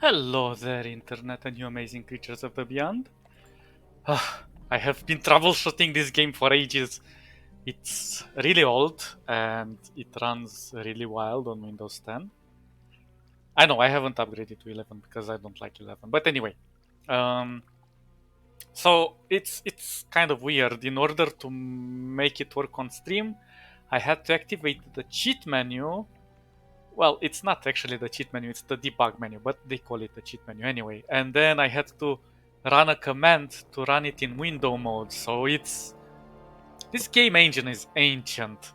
Hello there, Internet and you amazing creatures of the beyond. I have been troubleshooting this game for ages. It's really old and it runs really wild on Windows 10. I know I haven't upgraded to 11 because I don't like 11. But anyway, um, so it's kind of weird. In order to make it work on stream, I had to activate the cheat menu. Well, it's not actually the cheat menu, it's the debug menu, but they call it the cheat menu anyway. And then I had to run a command to run it in window mode. So this game engine is ancient,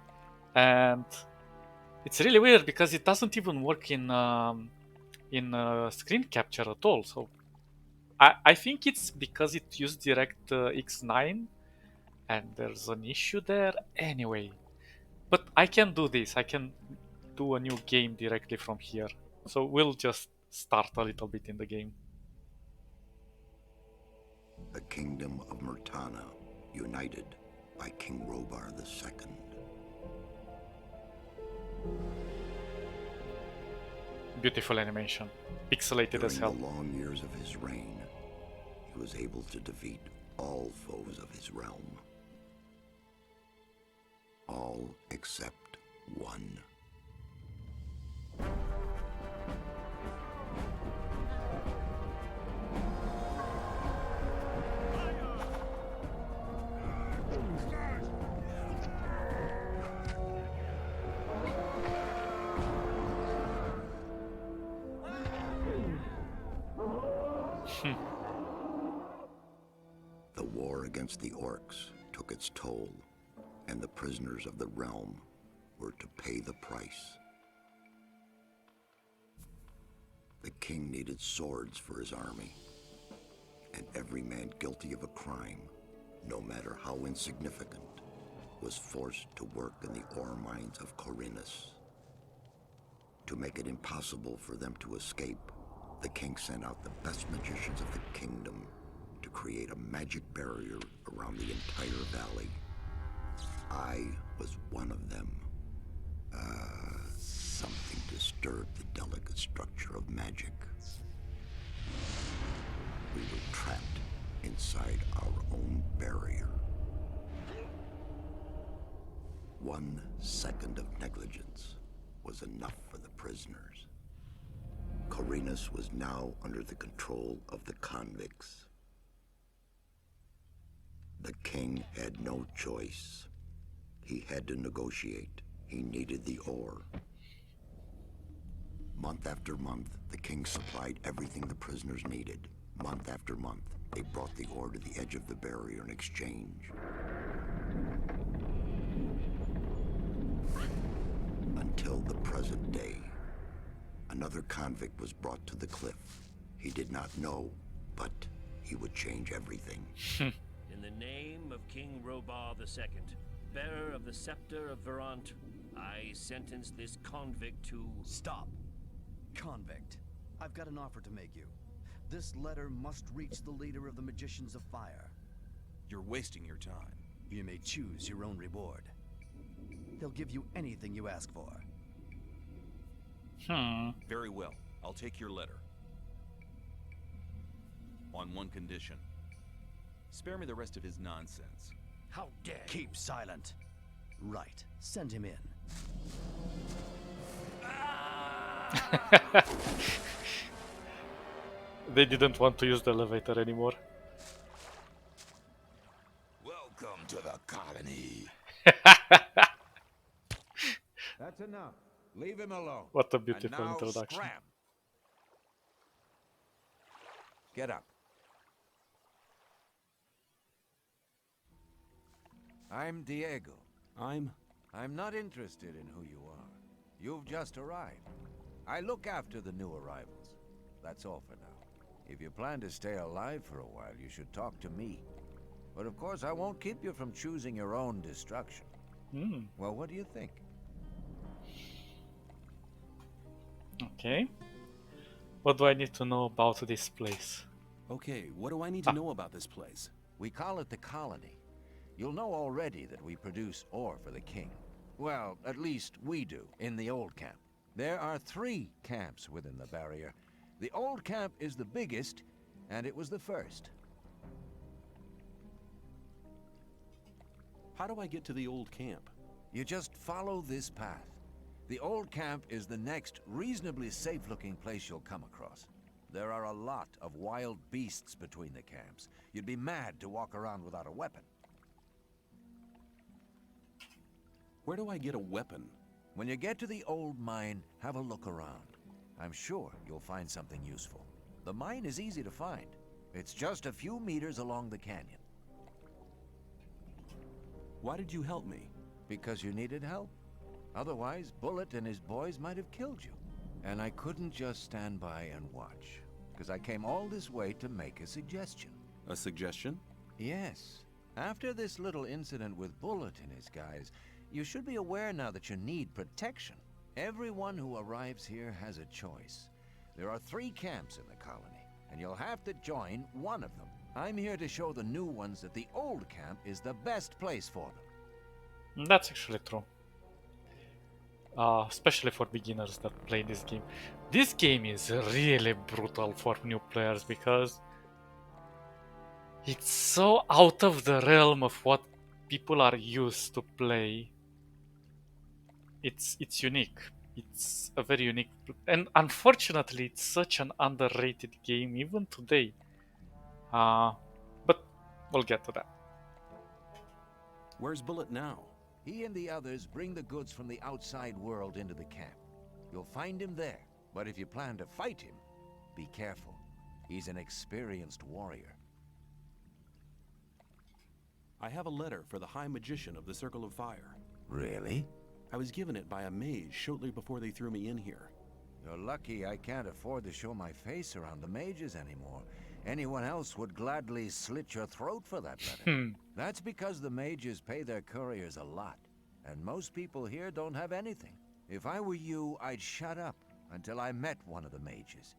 and it's really weird because it doesn't even work in screen capture at all. So I think it's because it used DirectX 9, and there's an issue there anyway. But I can do this. I can do a new game directly from here. So we'll just start a little bit in the game. The kingdom of Murtana, united by King Robar II. Beautiful animation. Pixelated as hell. During the long years of his reign, he was able to defeat all foes of his realm. All except one. The war against the orcs took its toll, and the prisoners of the realm were to pay the price. The king needed swords for his army, and every man guilty of a crime, no matter how insignificant, was forced to work in the ore mines of Corinus. To make it impossible for them to escape, the king sent out the best magicians of the kingdom to create a magic barrier around the entire valley. I was one of them. Something disturbed the delicate structure of magic. We were trapped inside our own barrier. 1 second of negligence was enough for the prisoners. Corinus was now under the control of the convicts. The king had no choice. He had to negotiate. He needed the ore. Month after month, the king supplied everything the prisoners needed. Month after month, they brought the ore to the edge of the barrier in exchange. Until the present day. Another convict was brought to the cliff. He did not know, but he would change everything. In the name of King Robar II, bearer of the scepter of Verant, I sentence this convict to... Stop. Convict, I've got an offer to make you. This letter must reach the leader of the Magicians of Fire. You're wasting your time. You may choose your own reward. He'll give you anything you ask for. Very well. I'll take your letter. On one condition. Spare me the rest of his nonsense. How dare you? Keep silent. Right. Send him in. They didn't want to use the elevator anymore. Welcome to the colony. That's enough. Leave him alone. What a beautiful And now introduction. scram. Get up. I'm Diego. I'm not interested in who you are. You've just arrived. I look after the new arrivals. That's all for now. If you plan to stay alive for a while, you should talk to me. But of course, I won't keep you from choosing your own destruction. Well, what do you think? Okay. What do I need to know about this place? Okay, what do I need to know about this place? We call it the colony. You'll know already that we produce ore for the king. Well, at least we do, in the old camp. There are 3 camps within the barrier, The old camp is the biggest, and it was the first. How do I get to the old camp? You just follow this path. The old camp is the next reasonably safe-looking place you'll come across. There are a lot of wild beasts between the camps. You'd be mad to walk around without a weapon. Where do I get a weapon? When you get to the old mine, have a look around. I'm sure you'll find something useful. The mine is easy to find. It's just a few meters along the canyon. Why did you help me? Because you needed help. Otherwise, Bullet and his boys might have killed you. And I couldn't just stand by and watch, because I came all this way to make a suggestion. A suggestion? Yes. After this little incident with Bullet and his guys, you should be aware now that you need protection. Everyone who arrives here has a choice. There are 3 camps in the colony, and you'll have to join one of them. I'm here to show the new ones that the old camp is the best place for them. That's actually true. Especially for beginners that play this game. This game is really brutal for new players because it's so out of the realm of what people are used to play. It's unique. It's a very unique, and unfortunately, it's such an underrated game even today. But we'll get to that. Where's Bullet now? He and the others bring the goods from the outside world into the camp. You'll find him there, but if you plan to fight him, be careful. He's an experienced warrior. I have a letter for the High Magician of the Circle of Fire. Really? I was given it by a mage shortly before they threw me in here. You're lucky I can't afford to show my face around the mages anymore. Anyone else would gladly slit your throat for that letter. That's because the mages pay their couriers a lot, and most people here don't have anything. If I were you, I'd shut up until I met one of the mages.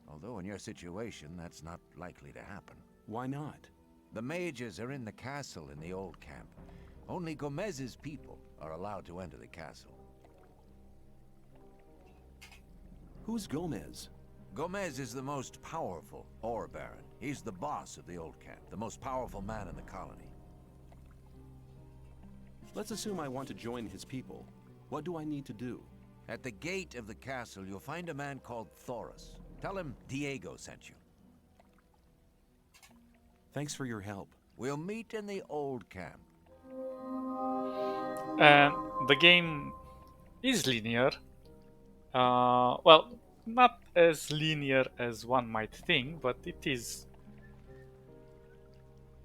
Although in your situation, that's not likely to happen. Why not? The mages are in the castle in the old camp. Only Gomez's people are allowed to enter the castle. Who's Gomez? Gomez is the most powerful ore baron. He's the boss of the old camp, the most powerful man in the colony. Let's assume I want to join his people. What do I need to do? At the gate of the castle, you'll find a man called Thoris. Tell him Diego sent you. Thanks for your help. We'll meet in the old camp. And the game is linear. Well, not as linear as one might think, but it is.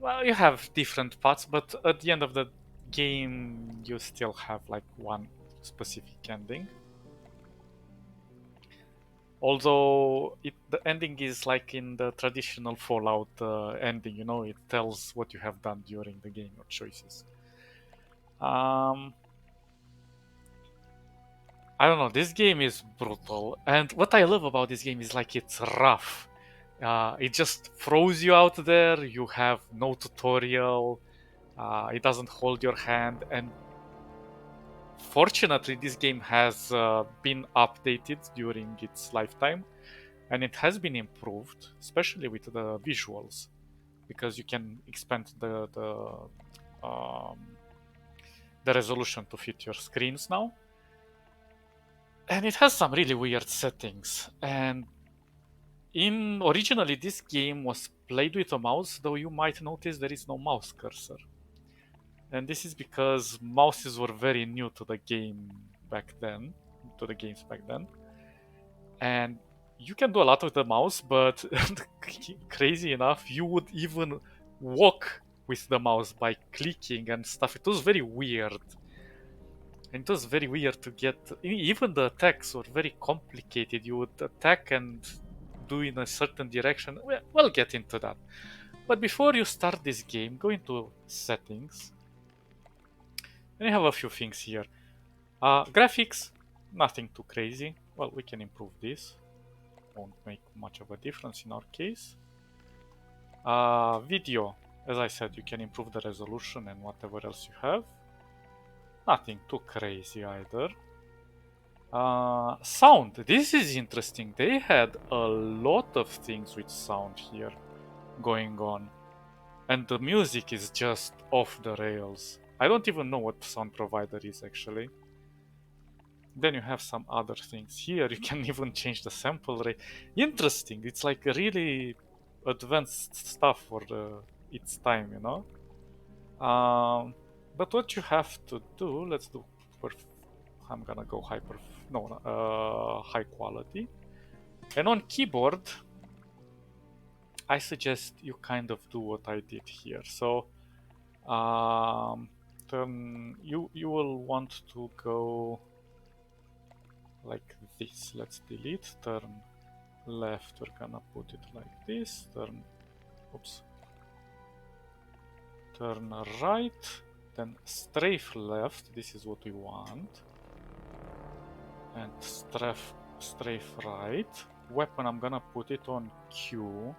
Well, you have different paths, but at the end of the game, you still have like one specific ending. Although the ending is like in the traditional Fallout ending, you know, it tells what you have done during the game, your choices. I don't know, this game is brutal, and what I love about this game is like it's rough. It just throws you out there, you have no tutorial, it doesn't hold your hand, and fortunately this game has been updated during its lifetime, and it has been improved, especially with the visuals, because you can expand the resolution to fit your screens now. And it has some really weird settings. And originally this game was played with a mouse, though you might notice there is no mouse cursor. And this is because mouses were very new to the game back then, to the games back then. And you can do a lot with the mouse, but crazy enough, you would even walk with the mouse by clicking and stuff. It was very weird. And it was very weird to get. Even the attacks were very complicated. You would attack and do in a certain direction. We'll get into that. But before you start this game, go into settings. And you have a few things here. Graphics, nothing too crazy. Well, we can improve this. Won't make much of a difference in our case. Video, as I said, you can improve the resolution and whatever else you have. Nothing too crazy either. Sound. This is interesting. They had a lot of things with sound here going on. And the music is just off the rails. I don't even know what sound provider is actually. Then you have some other things here. You can even change the sample rate. Interesting. It's like really advanced stuff for its time, you know. But what you have to do, let's do. I'm gonna go high quality. And on keyboard, I suggest you kind of do what I did here. So, you will want to go like this. Let's delete. Turn left. We're gonna put it like this. Turn right. Then strafe left. This is what we want. And strafe right. Weapon, I'm gonna put it on Q.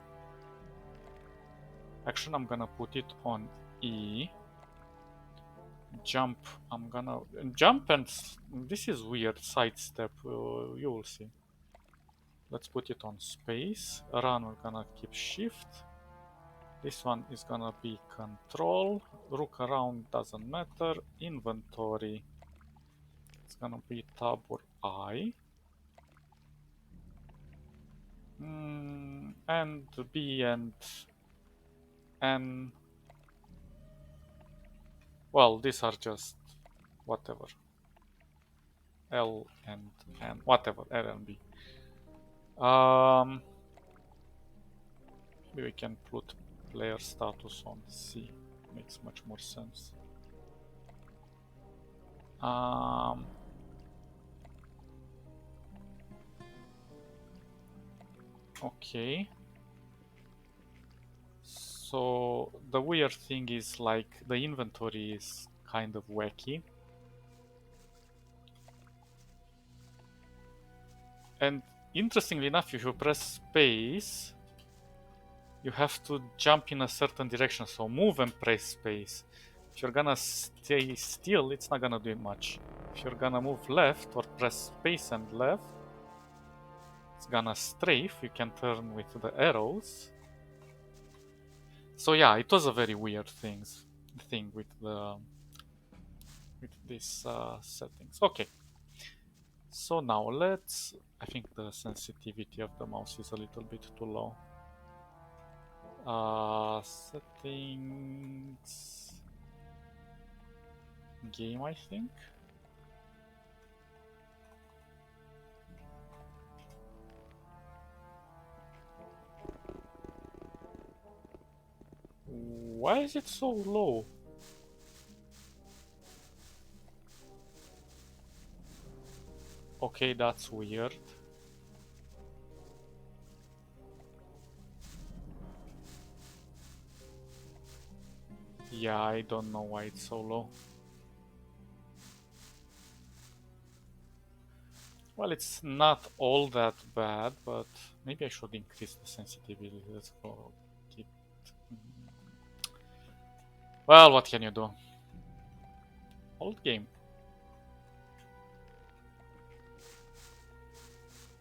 Action, I'm gonna put it on E. Jump, I'm gonna jump, and this is weird. Sidestep, you will see. Let's put it on space. Run, we're gonna keep shift. This one is gonna be control. Look around, doesn't matter. Inventory, it's gonna be tab or I. And B and N. Well, these are just whatever. L and N, whatever, L and B. Maybe we can put player status on C. Makes much more sense. Okay. So the weird thing is like the inventory is kind of wacky. And interestingly enough, if you press space, you have to jump in a certain direction. So move and press space. If you're gonna stay still, it's not gonna do much. If you're gonna move left or press space and left, it's gonna strafe. You can turn with the arrows. So yeah, it was a very weird thing with these settings. Okay. So now I think the sensitivity of the mouse is a little bit too low. Settings. Game, I think. Why is it so low? Okay, that's weird. Yeah, I don't know why it's so low. Well, it's not all that bad, but maybe I should increase the sensitivity. Let's go keep. Well, what can you do? Old game.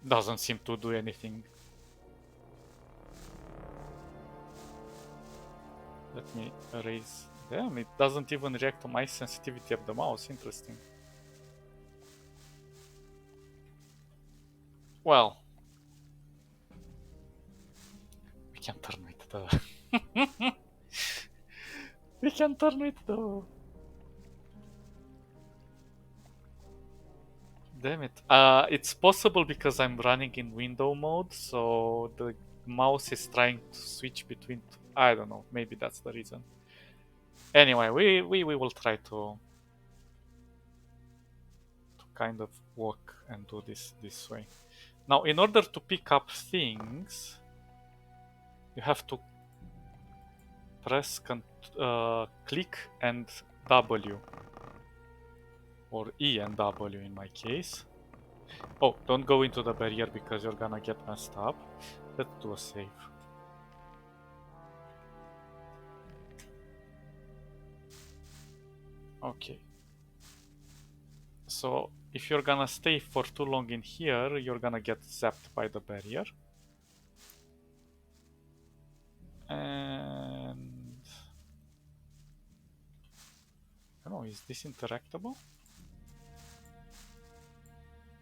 Doesn't seem to do anything. Let me erase. Damn, it doesn't even react to my sensitivity of the mouse. Interesting. Well, we can turn it though. We can turn it though. Damn it. It's possible because I'm running in window mode, so the mouse is trying to switch between. I don't know. Maybe that's the reason. Anyway, we will try to kind of walk and do this way. Now, in order to pick up things, you have to press click and W, or E and W in my case. Oh, don't go into the barrier because you're gonna get messed up. Let's do a save. Okay. So if you're gonna stay for too long in here, you're gonna get zapped by the barrier. And I don't know, is this interactable?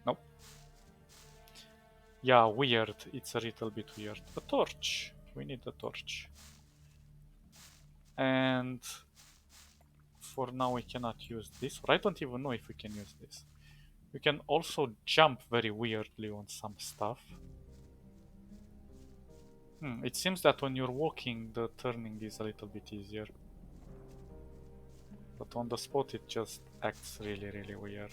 Nope. Yeah, weird. It's a little bit weird. A torch. We need a torch. And for now we cannot use this. Or I don't even know if we can use this. We can also jump very weirdly on some stuff. It seems that when you're walking, the turning is a little bit easier. But on the spot, it just acts really, really weird.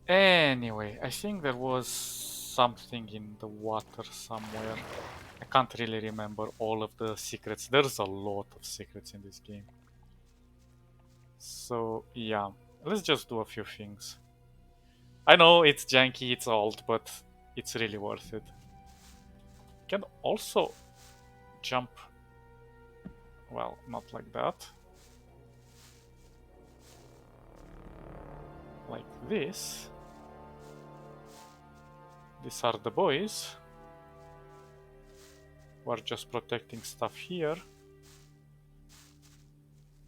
Anyway, I think there was something in the water somewhere. I can't really remember all of the secrets. There's a lot of secrets in this game. So, yeah. Let's just do a few things. I know it's janky, it's old, but it's really worth it. You can also jump. Well, not like that. Like this. These are the boys. We're just protecting stuff here.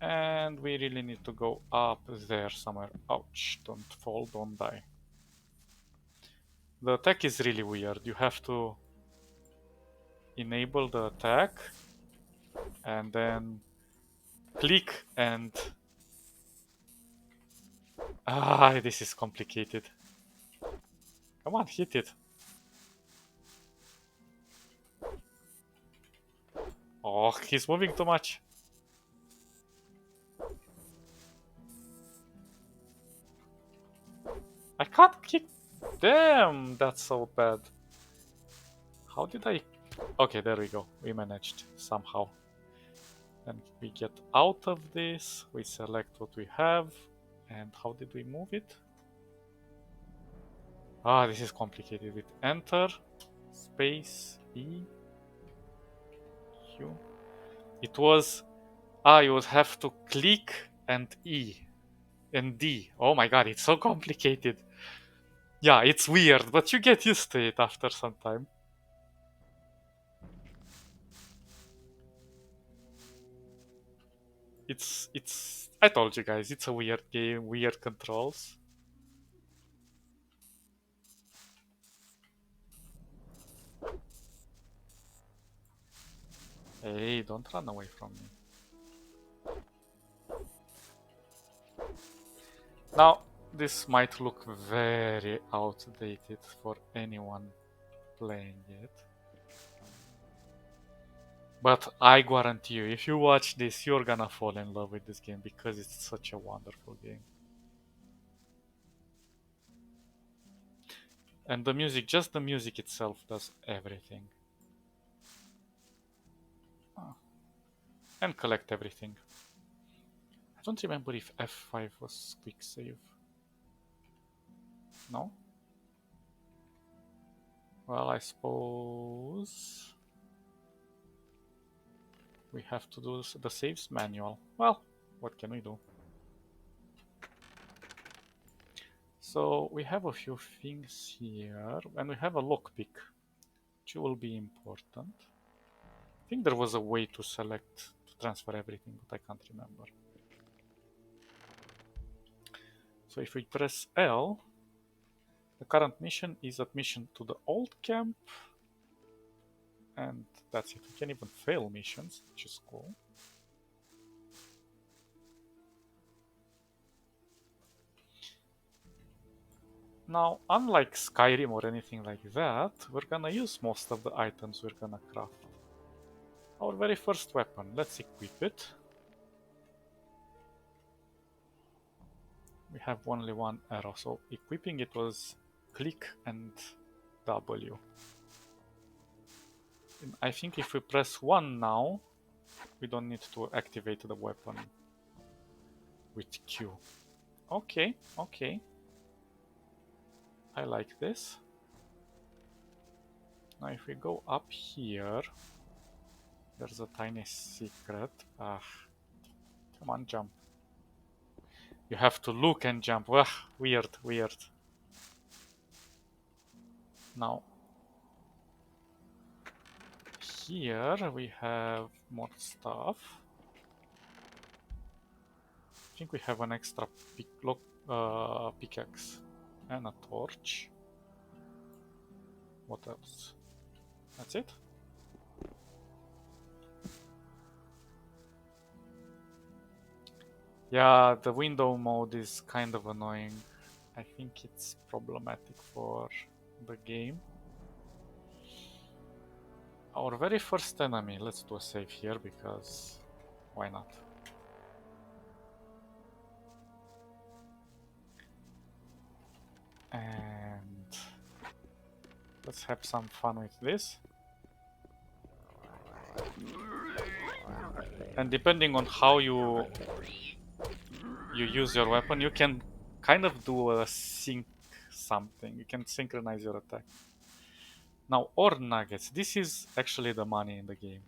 And we really need to go up there somewhere. Ouch, don't fall, don't die. The attack is really weird. You have to enable the attack and then click and... Ah, this is complicated. Come on, hit it. Oh, he's moving too much. I can't kick. Damn, that's so bad. How did I... Okay, there we go. We managed somehow. And we get out of this. We select what we have. And how did we move it? Ah, this is complicated. With enter, space, E, Q. It was... Ah, you would have to click and E. And D. Oh my god, it's so complicated. Yeah, it's weird, but you get used to it after some time. It's... I told you guys, it's a weird game, weird controls. Hey, don't run away from me. Now, this might look very outdated for anyone playing it. But I guarantee you, if you watch this, you're gonna fall in love with this game because it's such a wonderful game. And the music, just the music itself does everything. And collect everything. I don't remember if F5 was quick save. No? Well, I suppose we have to do the saves manual. Well, what can we do? So we have a few things here, and we have a lockpick, which will be important. I think there was a way to select, to transfer everything, but I can't remember. So if we press L, the current mission is admission to the old camp. And that's it. We can even fail missions, which is cool. Now, unlike Skyrim or anything like that, we're gonna use most of the items we're gonna craft. Our very first weapon, let's equip it. We have only one arrow, so equipping it was click and W. And I think if we press 1 now, we don't need to activate the weapon with Q. Okay, okay. I like this. Now if we go up here, there's a tiny secret. Ah, come on, jump. You have to look and jump. Ugh, weird, weird. Now, here we have more stuff. I think we have an extra pickaxe and a torch. What else? That's it? Yeah, the window mode is kind of annoying. I think it's problematic for the game. Our very first enemy. Let's do a save here because why not? And let's have some fun with this. And depending on how you use your weapon, you can kind of do a sync something. You can synchronize your attack. Now, ore nuggets. This is actually the money in the game.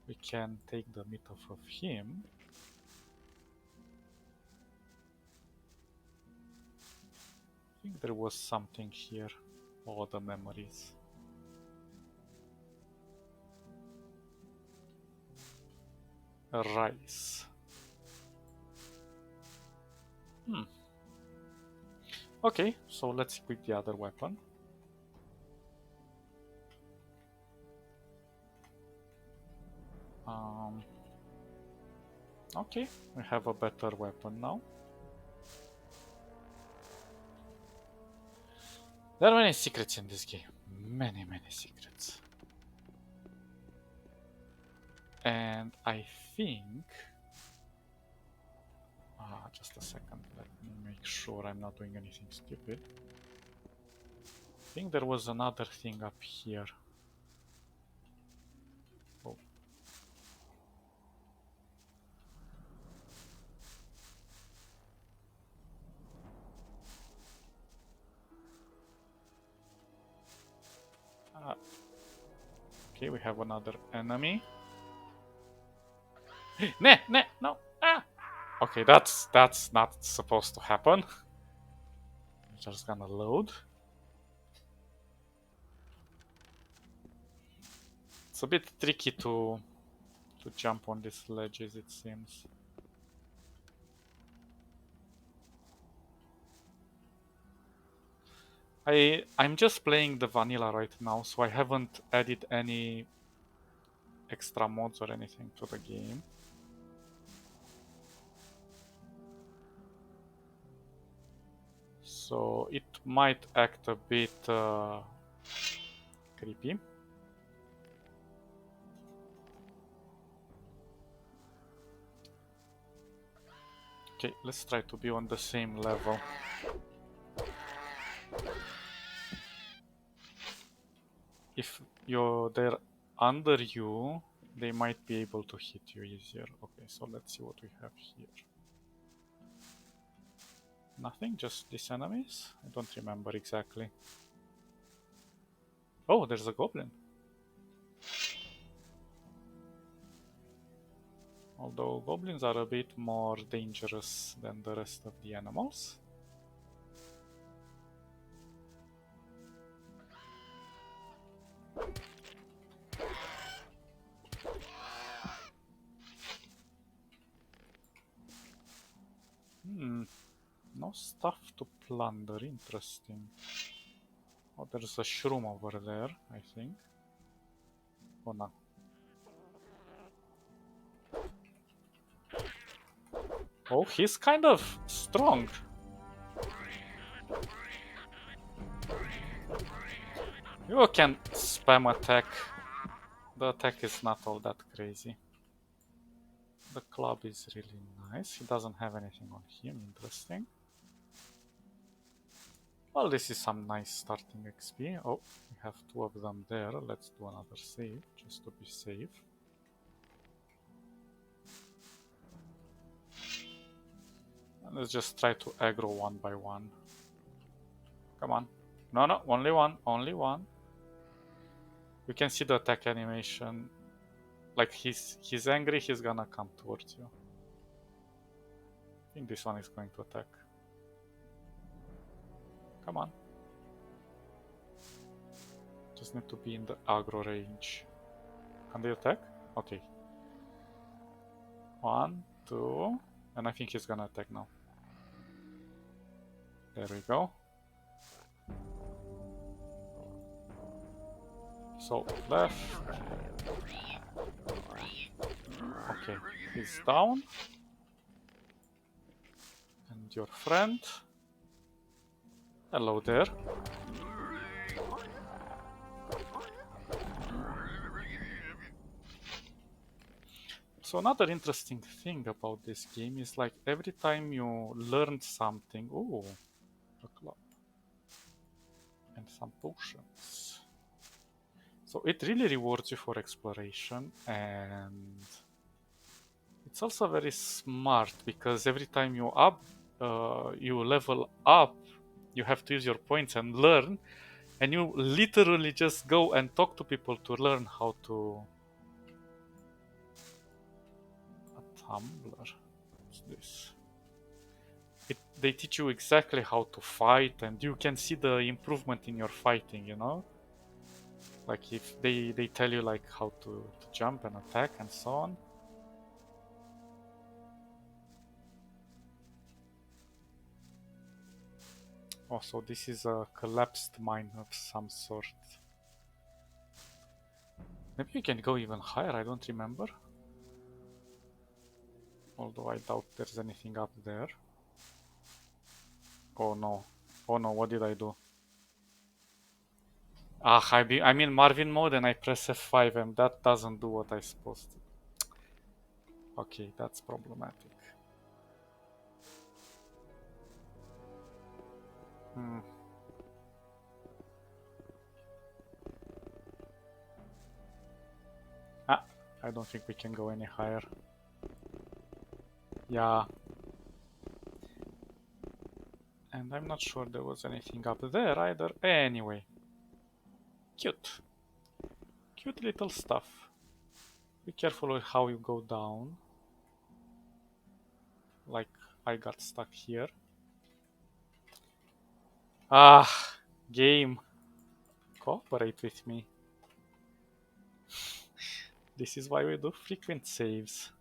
We can take the meat off of him. I think there was something here. All the memories. Rice. Okay, so let's equip the other weapon. Okay, we have a better weapon now. There are many secrets in this game. Many, many secrets. And I think... just a second, let me make sure I'm not doing anything stupid. I think there was another thing up here. Oh. Okay, we have another enemy. No! Ah! Okay, that's not supposed to happen. I'm just gonna load. It's a bit tricky to jump on these ledges, it seems. I'm just playing the vanilla right now, so I haven't added any extra mods or anything to the game. So it might act a bit creepy. Okay, let's try to be on the same level. If they're under you, they might be able to hit you easier. Okay, so let's see what we have here. Nothing, just these enemies? I don't remember exactly. Oh, there's a goblin. Although goblins are a bit more dangerous than the rest of the animals. No stuff to plunder, interesting. Oh, there's a shroom over there, I think. Oh no. Oh, he's kind of strong. You can spam attack. The attack is not all that crazy. The club is really nice. He doesn't have anything on him, interesting. Well, this is some nice starting XP. Oh, we have two of them there. Let's do another save, just to be safe. And let's just try to aggro one by one. Come on. No, only one, only one. You can see the attack animation. Like he's angry, he's gonna come towards you. think this one is going to attack. Come on. Just need to be in the aggro range. Can they attack? Okay. 1, 2, and I think he's gonna attack now. There we go. So, left. Okay, he's down. And your friend. Hello there. So another interesting thing about this game is like every time you learn something, ooh, a club and some potions. So it really rewards you for exploration, and it's also very smart because every time you you level up, you have to use your points and learn, and you literally just go and talk to people to learn how to. A tumbler. What's this? They teach you exactly how to fight, and you can see the improvement in your fighting, you know? Like if they tell you like how to jump and attack and so on. Also, this is a collapsed mine of some sort. Maybe you can go even higher, I don't remember. Although I doubt there's anything up there. Oh no. Oh no, what did I do? Ah, I'm in Marvin mode and I press F5 and that doesn't do what I'm supposed to. Okay, that's problematic. Ah, I don't think we can go any higher. Yeah. And I'm not sure there was anything up there either. Anyway. Cute. Cute little stuff. Be careful with how you go down. Like, I got stuck here. Ah, game. Cooperate with me. This is why we do frequent saves.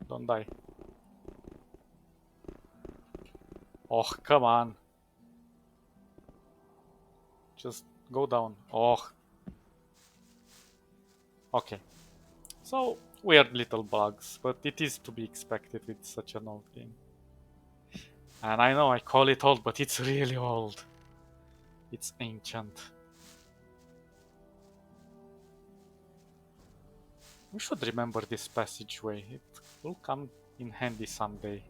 Don't die. Oh, come on. Just go down. Oh. Okay. So, weird little bugs, but it is to be expected with such an old game. And I know I call it old, but it's really old. It's ancient. We should remember this passageway. It will come in handy someday.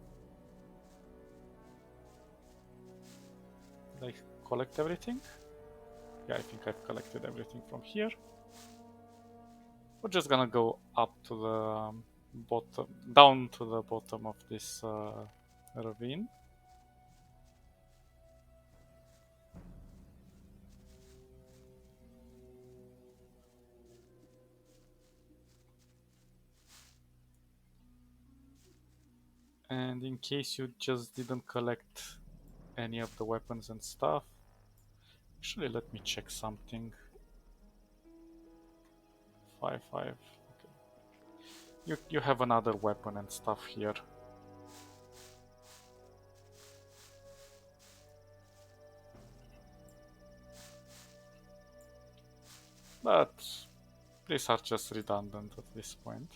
Did I collect everything? Yeah, I think I've collected everything from here. We're just gonna go up to the bottom, down to the bottom of this ravine. And in case you just didn't collect any of the weapons and stuff, actually let me check something. 5. Okay. You have another weapon and stuff here. But these are just redundant at this point.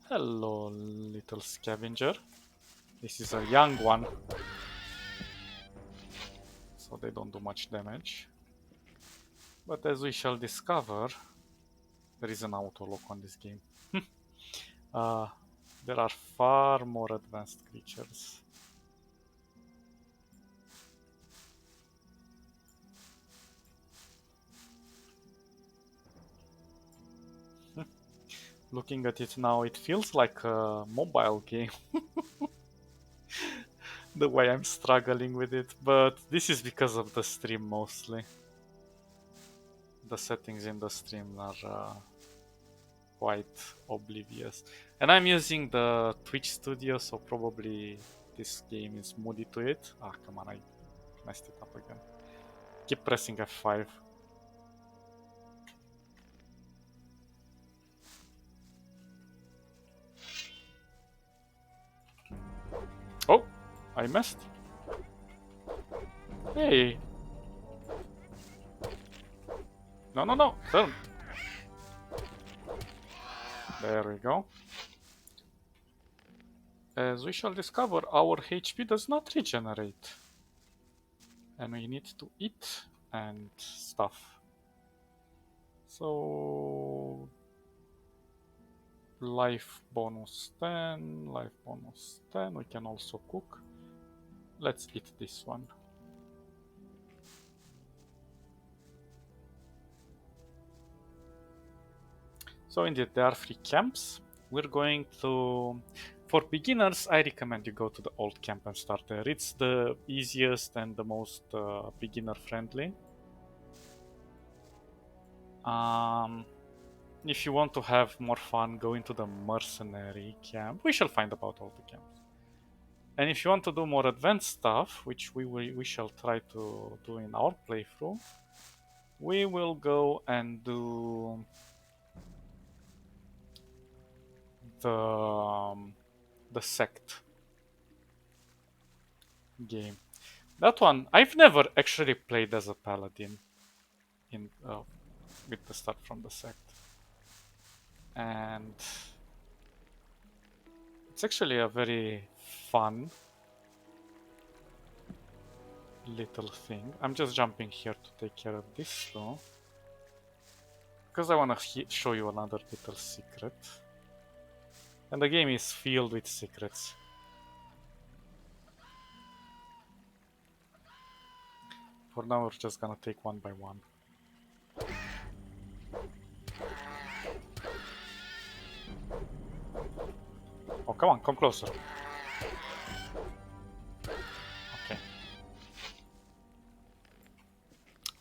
Hello, little scavenger. This is a young one, so they don't do much damage. But as we shall discover, there is an auto-lock on this game. There are far more advanced creatures. Looking at it now, it feels like a mobile game. the way I'm struggling with it, but this is because of the stream mostly. The settings in the stream are quite oblivious. And I'm using the Twitch Studio, so probably this game is moody to it. Ah, come on, I messed it up again. Keep pressing F5. Oh, I missed. Hey. No, no, no. Turn. There we go. As we shall discover, our HP does not regenerate. And we need to eat and stuff. So... life bonus 10, life bonus 10. We can also cook. Let's eat this one. So indeed, there are 3 camps. We're going to... For beginners, I recommend you go to the old camp and start there. It's the easiest and the most beginner-friendly. If you want to have more fun, go into the mercenary camp. We shall find about all the camps. And if you want to do more advanced stuff, which we shall try to do in our playthrough, we will go and do the sect game. That one I've never actually played as a paladin in with the start from the sect, and it's actually a very fun little thing. I'm just jumping here to take care of this though, because I want to show you another little secret. And the game is filled with secrets. For now, we're just gonna take one by one. Oh, come on, come closer. Okay.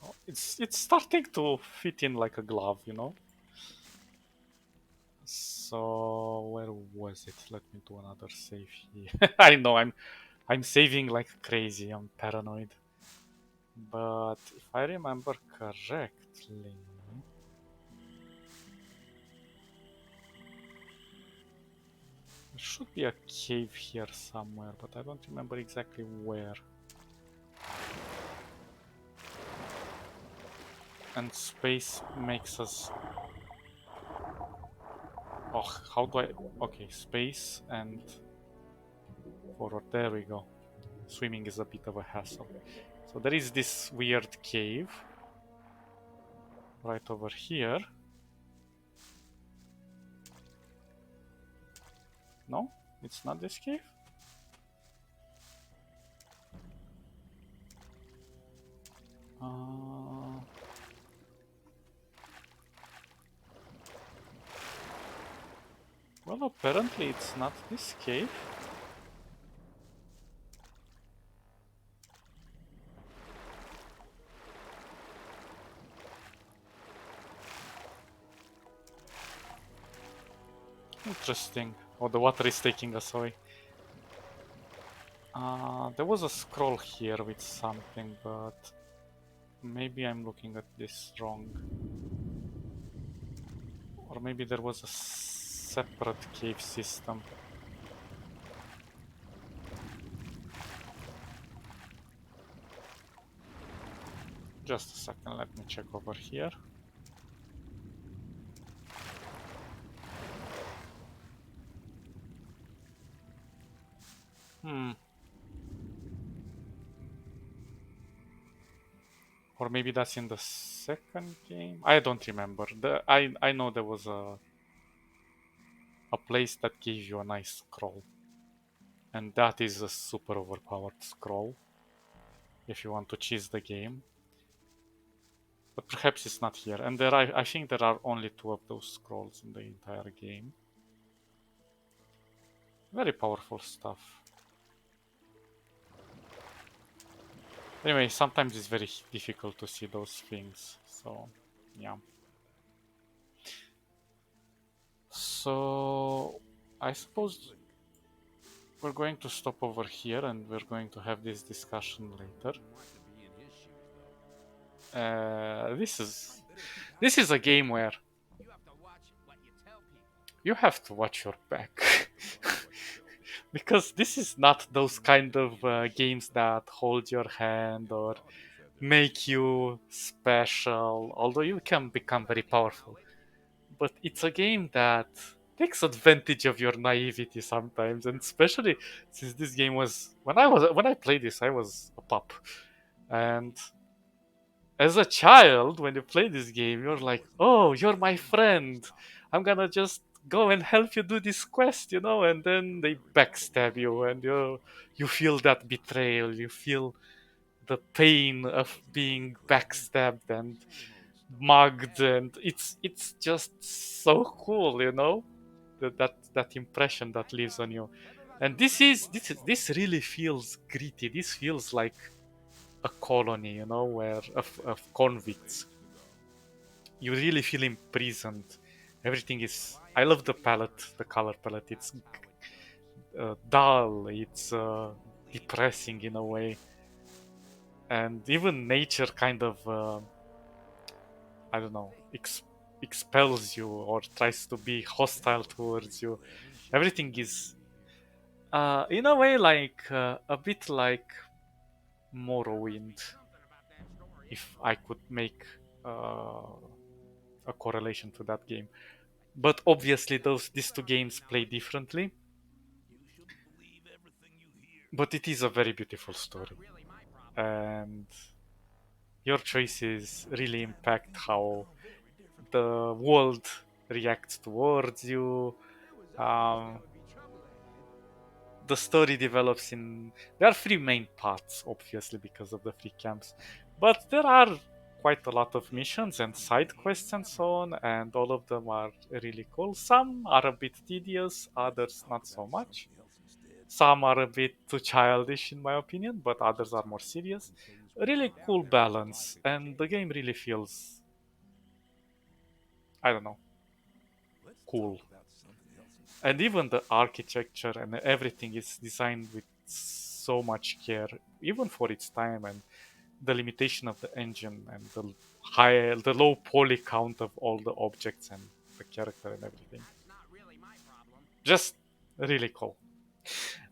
Oh, it's starting to fit in like a glove, you know? So where was it? Let me do another save here. I know I'm saving like crazy. I'm paranoid. But if I remember correctly, there should be a cave here somewhere, but I don't remember exactly where. And space makes us... Oh, how do I... Okay, space and forward. There we go. Swimming is a bit of a hassle. So there is this weird cave right over here. No, it's not this cave. Well, apparently it's not this cave. Interesting. Oh, the water is taking us away. There was a scroll here with something, but maybe I'm looking at this wrong. Or maybe there was a separate cave system. Just a second, let me check over here. Or maybe that's in the second game? I don't remember. I know there was a place that gave you a nice scroll. And that is a super overpowered scroll. If you want to cheese the game. But perhaps it's not here. And I think there are only 2 of those scrolls in the entire game. Very powerful stuff. Anyway, sometimes it's very difficult to see those things. So, yeah. So, I suppose we're going to stop over here and we're going to have this discussion later. This is a game where you have to watch your back. Because this is not those kind of games that hold your hand or make you special, although you can become very powerful. But it's a game that takes advantage of your naivety sometimes, and especially since this game was when I played this, I was a pup, and as a child, when you play this game, you're like, "Oh, you're my friend. I'm gonna just go and help you do this quest," and then they backstab you, and you feel that betrayal. You feel the pain of being backstabbed and mugged, and it's just so cool, that impression that lives on you. And this really feels gritty. This feels like a colony, where of convicts. You really feel imprisoned. Everything is. I love the palette, the color palette. It's dull. It's depressing in a way, and even nature kind of. I don't know, expels you or tries to be hostile towards you. Everything is, in a way, like a bit like Morrowind, if I could make a correlation to that game. But obviously, these two games play differently. But it is a very beautiful story, and your choices really impact how the world reacts towards you. Um, the story develops in there are three main paths, obviously because of the three camps, but there are quite a lot of missions and side quests and so on, and all of them are really cool. Some are a bit tedious, others not so much. Some are a bit too childish in my opinion, but others are more serious. A really cool balance, and the game really feels, I don't know, cool. And even the architecture and everything is designed with so much care, even for its time, and the limitation of the engine and the low poly count of all the objects and the character and everything. Just really cool.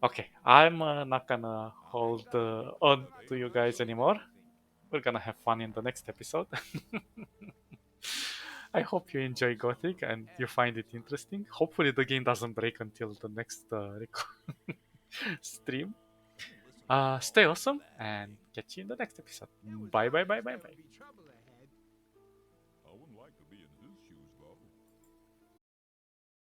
Okay, I'm not gonna hold on to you guys anymore. We're gonna have fun in the next episode. I hope you enjoy Gothic and you find it interesting. Hopefully, the game doesn't break until the next stream. Stay awesome and catch you in the next episode. Bye, bye, bye, bye, bye.